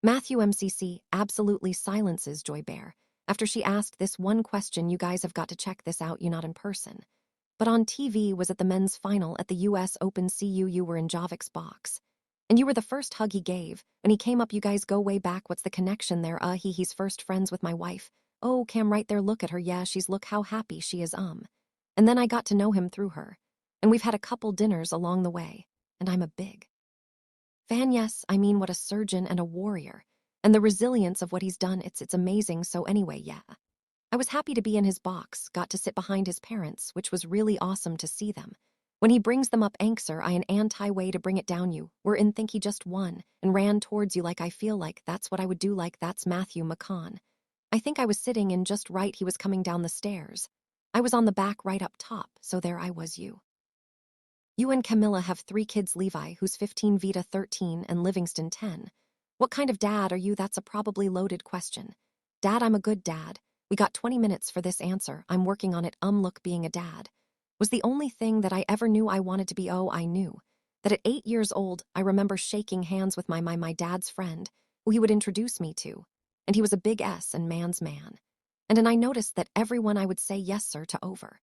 Matthew MCC absolutely silences Joy Behar after she asked this one question. You guys have got to check this out, you not in person. But on TV was at the men's final at the US Open. You were in Javic's box. And you were the first hug he gave. When he came up, you guys go way back. What's the connection there? He's first friends with my wife. Oh, Cam right there, look at her. Yeah, she's look how happy she is. And then I got to know him through her. And we've had a couple dinners along the way. And I'm a big fan. Yes, I mean, what a surgeon and a warrior. And the resilience of what he's done, it's amazing. So anyway, yeah. I was happy to be in his box, got to sit behind his parents, which was really awesome to see them. When he brings them up, Anxer, I an anti-way to bring it down. You were in, think he just won and ran towards you. Like I feel like that's what I would do. Like that's Matthew McConaughey. I think I was sitting in just right. He was coming down the stairs. I was on the back right up top, so there I was. You and Camilla have 3 kids, Levi, who's 15, Vita 13, and Livingston 10. What kind of dad are you? That's a probably loaded question. Dad, I'm a good dad. We got 20 minutes for this answer. I'm working on it. Look, being a dad was the only thing that I ever knew I wanted to be. Oh, I knew that at 8 years old, I remember shaking hands with my dad's friend, who he would introduce me to. And he was a big S and man's man. And I noticed that everyone I would say yes, sir, to over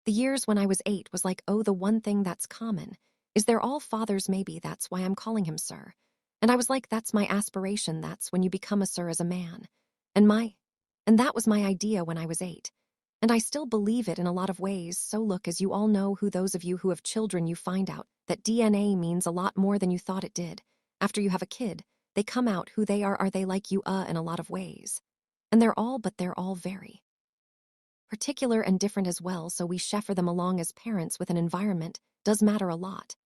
the years when I was 8 was like, oh, the one thing that's common is they're all fathers. Maybe that's why I'm calling him sir. And I was like, that's my aspiration. That's when you become a sir as a man. And that was my idea when I was 8. And I still believe it in a lot of ways. So look, as you all know, those of you who have children, you find out that DNA means a lot more than you thought it did. After you have a kid, they come out who they are they like you in a lot of ways. And they're all very particular and different as well, so we shepherd them along as parents with an environment does matter a lot.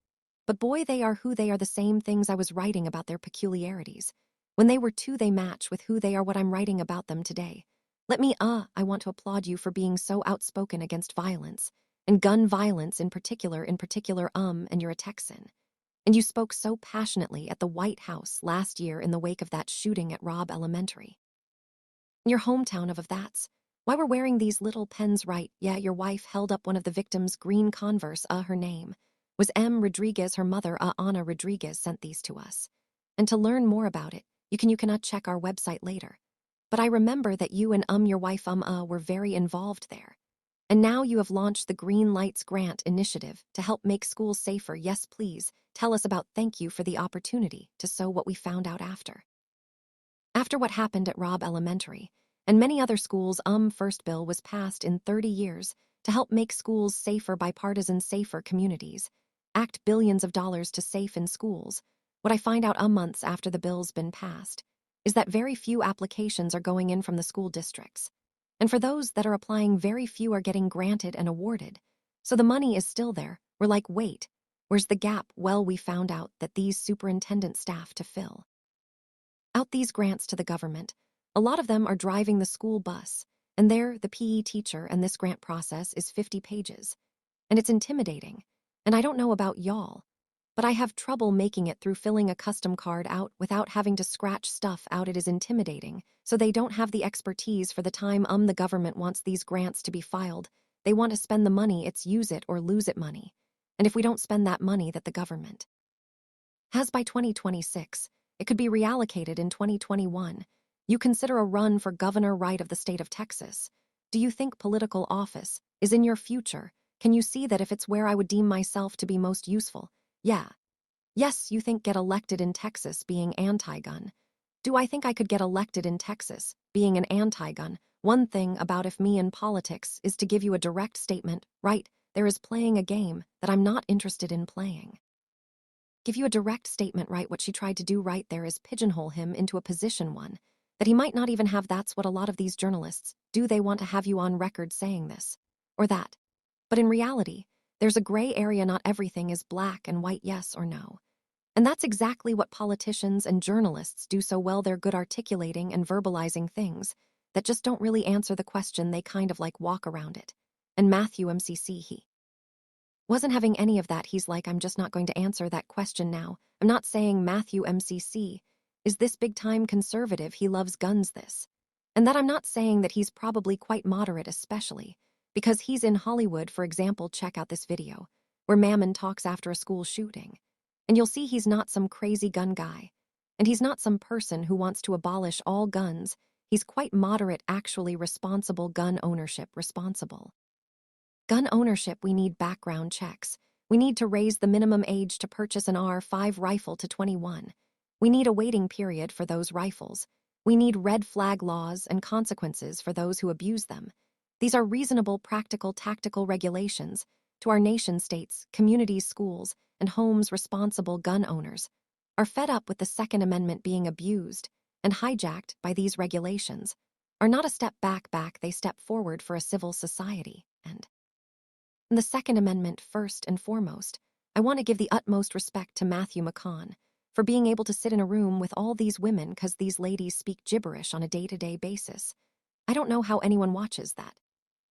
But boy, they are who they are. The same things I was writing about their peculiarities. When they were 2, they match with who they are, what I'm writing about them today. I want to applaud you for being so outspoken against violence, and gun violence in particular, and you're a Texan. And you spoke so passionately at the White House last year in the wake of that shooting at Robb Elementary. In your hometown of that's why we're wearing these little pens, right? Yeah, your wife held up one of the victims' green Converse. Her name was M. Rodriguez. Her mother, Ana Rodriguez, sent these to us. And to learn more about it, you cannot check our website later. But I remember that you and your wife were very involved there. And now you have launched the Green Lights Grant Initiative to help make schools safer. Yes, please, tell us about. Thank you for the opportunity to sow what we found out after. After what happened at Robb Elementary and many other schools, first bill was passed in 30 years to help make schools safer, bipartisan, safer communities. Act billions of dollars to safe in schools. What I find out months after the bill's been passed is that very few applications are going in from the school districts. And for those that are applying, very few are getting granted and awarded. So the money is still there. We're like, wait, where's the gap? Well, we found out that these superintendent staff to fill out these grants to the government, a lot of them are driving the school bus, and they're the PE teacher, and this grant process is 50 pages. And it's intimidating. And I don't know about y'all, but I have trouble making it through filling a custom card out without having to scratch stuff out. It is intimidating, so they don't have the expertise for the time. The government wants these grants to be filed. They want to spend the money. It's use it or lose it money. And if we don't spend that money that the government has by 2026, it could be reallocated in 2021. You consider a run for governor, right, of the state of Texas. Do you think political office is in your future? Can you see that if it's where I would deem myself to be most useful? Yeah. Yes, you think get elected in Texas being anti-gun. Do I think I could get elected in Texas being an anti-gun? One thing about if me in politics is to give you a direct statement, right, there is playing a game that I'm not interested in playing. Give you a direct statement, right? What she tried to do right there is pigeonhole him into a position one that he might not even have. That's what a lot of these journalists do. They want to have you on record saying this or that. But in reality, there's a gray area. Not everything is black and white, yes or no. And that's exactly what politicians and journalists do so well. They're good articulating and verbalizing things that just don't really answer the question. They kind of like walk around it. And Matthew MCC, he wasn't having any of that. He's like, I'm just not going to answer that question now. I'm not saying Matthew MCC is this big-time conservative. He loves guns this. And that I'm not saying that he's probably quite moderate, especially because he's in Hollywood. For example, check out this video where Mammon talks after a school shooting. And you'll see he's not some crazy gun guy. And he's not some person who wants to abolish all guns. He's quite moderate, actually responsible gun ownership responsible. Gun ownership, we need background checks. We need to raise the minimum age to purchase an R5 rifle to 21. We need a waiting period for those rifles. We need red flag laws and consequences for those who abuse them. These are reasonable, practical, tactical regulations to our nation states, communities, schools, and homes. Responsible gun owners are fed up with the Second Amendment being abused and hijacked by these regulations, are not a step back, they step forward for a civil society. And the Second Amendment, first and foremost, I want to give the utmost respect to Matthew McConaughey for being able to sit in a room with all these women because these ladies speak gibberish on a day-to-day basis. I don't know how anyone watches that.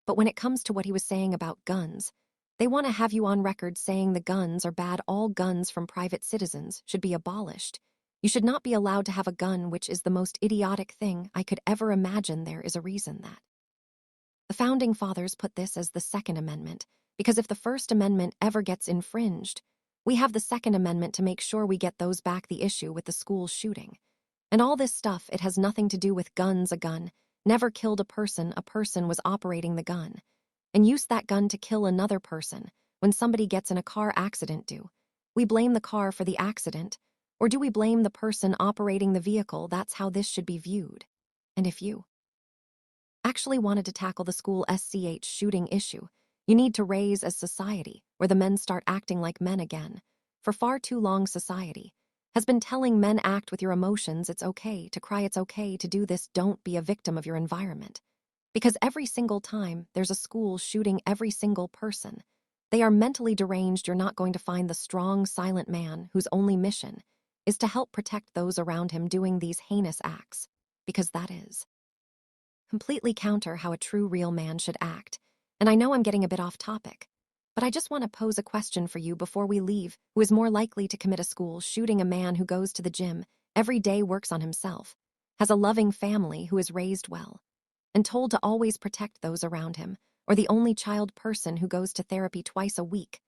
But when it comes to what he was saying about guns, they want to have you on record saying the guns are bad. All guns from private citizens should be abolished. You should not be allowed to have a gun, which is the most idiotic thing I could ever imagine. There is a reason that the Founding Fathers put this as the Second Amendment, because if the First Amendment ever gets infringed, we have the Second Amendment to make sure we get those back. The issue with the school shooting and all this stuff, it has nothing to do with guns. A gun never killed a person was operating the gun and used that gun to kill another person. When somebody gets in a car accident, do we blame the car for the accident, or do we blame the person operating the vehicle? That's how this should be viewed. And if you actually wanted to tackle the school shooting issue, you need to raise as society where the men start acting like men again. For far too long, society has been telling men, act with your emotions. It's okay to cry. It's okay to do this. Don't be a victim of your environment. Because every single time there's a school shooting, every single person, they are mentally deranged. You're not going to find the strong, silent man whose only mission is to help protect those around him doing these heinous acts, because that is completely counter how a true, real man should act. And I know I'm getting a bit off topic, but I just want to pose a question for you before we leave. Who is more likely to commit a school shooting? A man who goes to the gym every day, works on himself, has a loving family, who is raised well and told to always protect those around him, or the only child person who goes to therapy twice a week,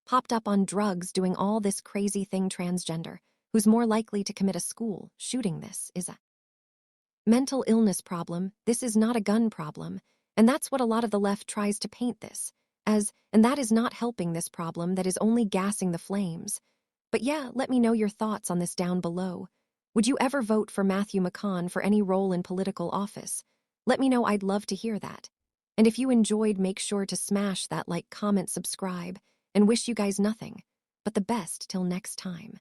popped up on drugs, doing all this crazy thing, transgender, who's more likely to commit a school shooting? This is a mental illness problem. This is not a gun problem. And that's what a lot of the left tries to paint this as, and that is not helping this problem. That is only gassing the flames. But yeah, let me know your thoughts on this down below. Would you ever vote for Matthew McConaughey for any role in political office? Let me know. I'd love to hear that. And if you enjoyed, make sure to smash that like, comment, subscribe, and wish you guys nothing but the best till next time.